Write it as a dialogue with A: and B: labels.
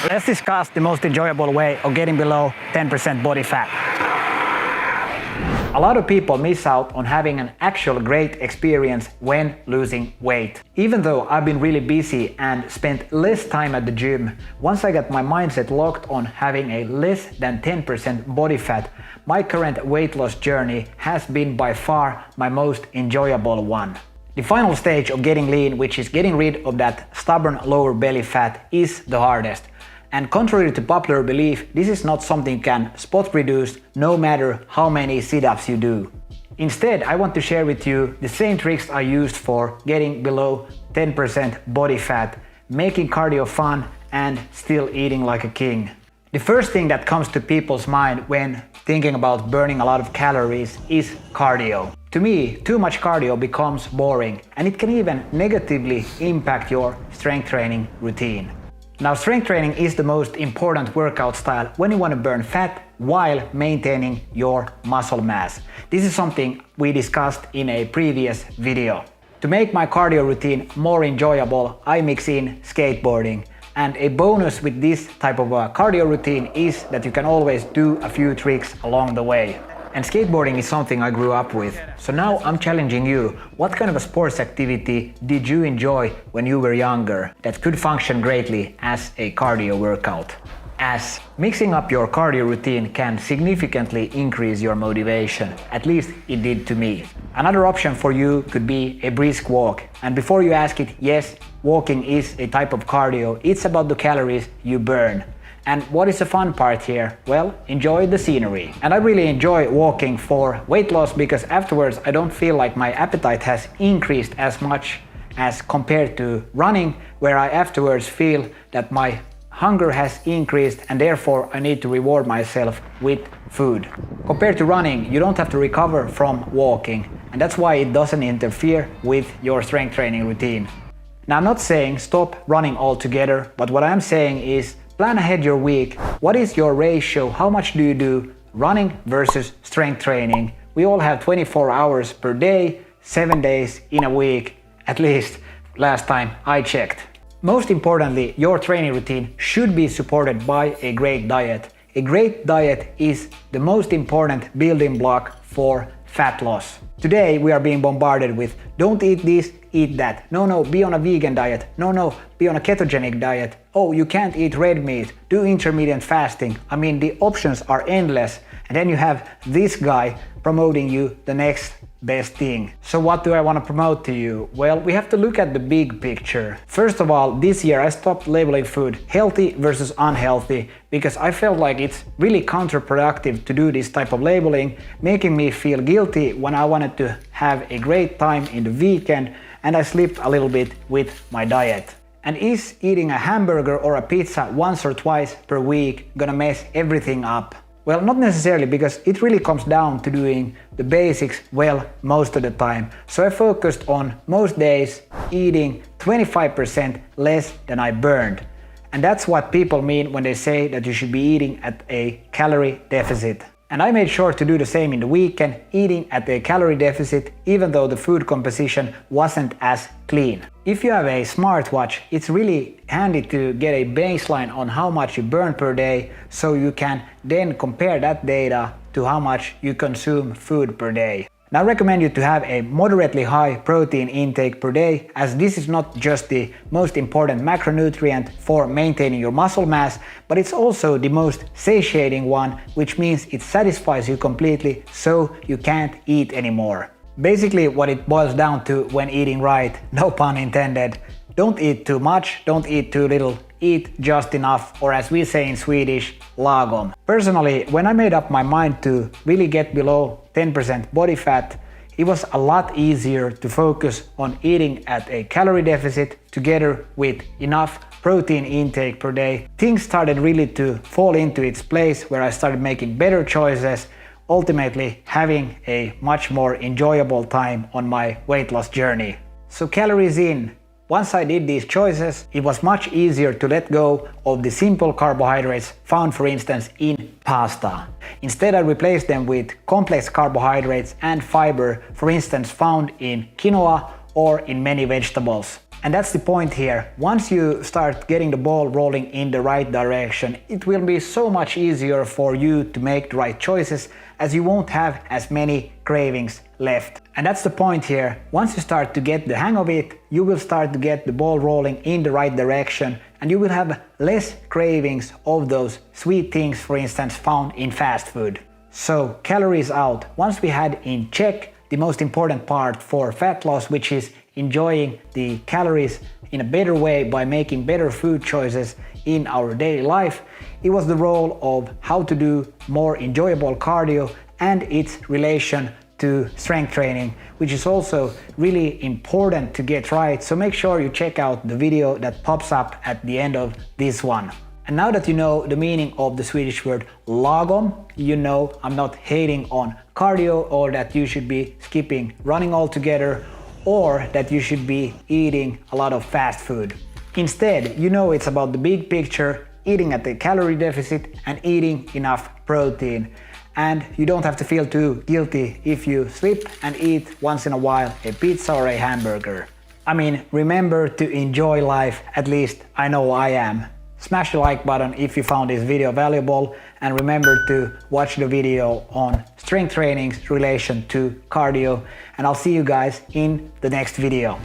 A: Let's discuss the most enjoyable way of getting below 10% body fat. A lot of people miss out on having an actual great experience when losing weight. Even though I've been really busy and spent less time at the gym, once I got my mindset locked on having a less than 10% body fat, my current weight loss journey has been by far my most enjoyable one. The final stage of getting lean, which is getting rid of that stubborn lower belly fat, is the hardest. And contrary to popular belief, this is not something you can spot reduce no matter how many sit-ups you do. Instead, I want to share with you the same tricks I used for getting below 10% body fat, making cardio fun and still eating like a king. The first thing that comes to people's mind when thinking about burning a lot of calories is cardio. To me, too much cardio becomes boring and it can even negatively impact your strength training routine. Now, strength training is the most important workout style when you want to burn fat while maintaining your muscle mass. This is something we discussed in a previous video. To make my cardio routine more enjoyable, I mix in skateboarding. And a bonus with this type of cardio routine is that you can always do a few tricks along the way. And skateboarding is something I grew up with. So now I'm challenging you, what kind of a sports activity did you enjoy when you were younger that could function greatly as a cardio workout? As mixing up your cardio routine can significantly increase your motivation, at least it did to me. Another option for you could be a brisk walk. And before you ask it, yes, walking is a type of cardio. It's about the calories you burn. And what is the fun part here? Well, enjoy the scenery. And I really enjoy walking for weight loss because afterwards I don't feel like my appetite has increased as much as compared to running, where I afterwards feel that my hunger has increased and therefore I need to reward myself with food. Compared to running, you don't have to recover from walking, and that's why it doesn't interfere with your strength training routine. Now, I'm not saying stop running altogether, but what I'm saying is plan ahead your week. What is your ratio? How much do you do running versus strength training? We all have 24 hours per day, 7 days in a week, at least last time I checked. Most importantly, your training routine should be supported by a great diet. A great diet is the most important building block for fat loss. Today we are being bombarded with don't eat this, eat that. No, be on a vegan diet. No, be on a ketogenic diet. Oh, you can't eat red meat. Do intermittent fasting. I mean, the options are endless. And then you have this guy promoting you the next best thing. So what do I want to promote to you? Well, we have to look at the big picture. First of all, this year I stopped labeling food healthy versus unhealthy because I felt like it's really counterproductive to do this type of labeling, making me feel guilty when I wanted to have a great time in the weekend and I slipped a little bit with my diet. And is eating a hamburger or a pizza once or twice per week gonna mess everything up? Well, not necessarily, because it really comes down to doing the basics well most of the time. So I focused on most days eating 25% less than I burned. And that's what people mean when they say that you should be eating at a calorie deficit. And I made sure to do the same in the weekend, eating at a calorie deficit, even though the food composition wasn't as clean. If you have a smartwatch, it's really handy to get a baseline on how much you burn per day, so you can then compare that data to how much you consume food per day. Now, I recommend you to have a moderately high protein intake per day, as this is not just the most important macronutrient for maintaining your muscle mass, but it's also the most satiating one, which means it satisfies you completely so you can't eat anymore. Basically, what it boils down to when eating right, no pun intended, don't eat too much, don't eat too little, eat just enough, or as we say in Swedish, lagom. Personally, when I made up my mind to really get below 10% body fat, it was a lot easier to focus on eating at a calorie deficit together with enough protein intake per day. Things started really to fall into its place where I started making better choices, ultimately having a much more enjoyable time on my weight loss journey. So calories in, Once I did these choices, it was much easier to let go of the simple carbohydrates found, for instance, in pasta. Instead, I replaced them with complex carbohydrates and fiber, for instance, found in quinoa or in many vegetables. And that's the point here. Once you start getting the ball rolling in the right direction, it will be so much easier for you to make the right choices, as you won't have as many cravings left. And that's the point here. Once you start to get the hang of it, you will start to get the ball rolling in the right direction, and you will have less cravings of those sweet things, for instance, found in fast food. So, calories out. Once we had in check the most important part for fat loss, which is enjoying the calories in a better way by making better food choices in our daily life, it was the role of how to do more enjoyable cardio and its relation to strength training, which is also really important to get right. So make sure you check out the video that pops up at the end of this one. And now that you know the meaning of the Swedish word lagom, you know I'm not hating on cardio, or that you should be skipping running altogether, or that you should be eating a lot of fast food. Instead, you know it's about the big picture, eating at the calorie deficit and eating enough protein. And you don't have to feel too guilty if you slip and eat once in a while a pizza or a hamburger. I mean, remember to enjoy life, at least I know I am. Smash the like button if you found this video valuable, and remember to watch the video on strength training's relation to cardio, and I'll see you guys in the next video.